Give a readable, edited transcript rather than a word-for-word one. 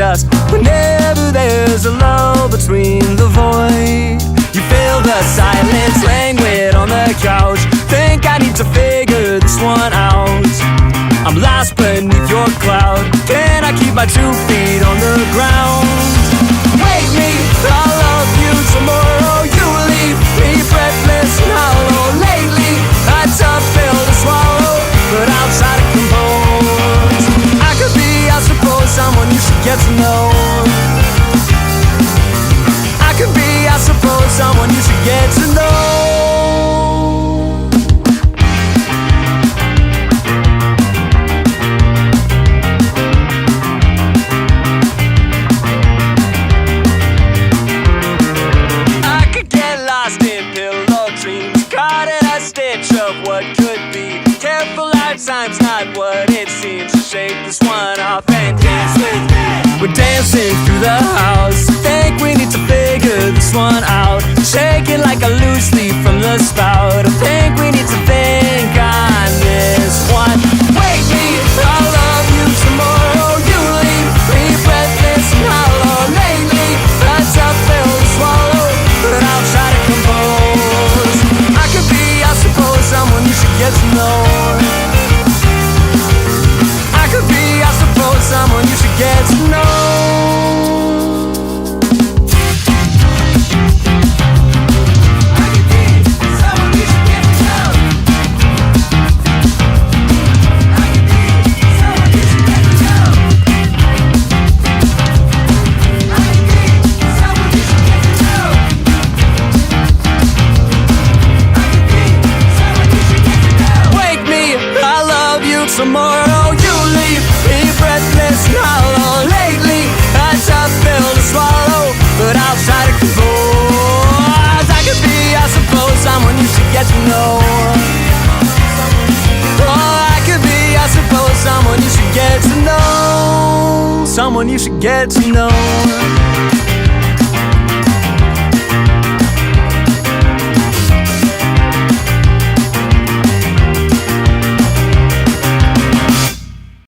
dust. Whenever there's a lull between the void, you feel the silence languid on the couch. Think I need to figure this one out. I'm lost beneath your cloud. Can I keep my 2 feet on the ground? Wake me, I'll love you tomorrow. You leave me breathless and hollow. Lately, a tough pill to swallow, but I'll try to compose. I could be, I suppose, someone you should get to know. I could be, I suppose, someone you should get to know. What could be. Careful, our time's not what it seems. So shake this one off and dance with me. We're dancing through the house. Think we need to figure this one out. Shaking like a loose leaf from the spout. I think we need to think on this one. Wake me, I'll love you tomorrow. You leave me breathless and hollow. Lately, a tough pill to swallow, but I'll try to compose. I could be, I suppose, someone you should get to know. I could be, I suppose, someone you should get to know. I could be someone you should get to know. I could be someone you should get to know. I could be someone you should get to know. Wake me, I love you tomorrow. You leave me breathless and hollow. Lately, a tough pill to swallow, but I'll try to compose. I could be, I suppose, someone you should get to know. Oh, I could be, I suppose, someone you should get to know. Someone you should get to know.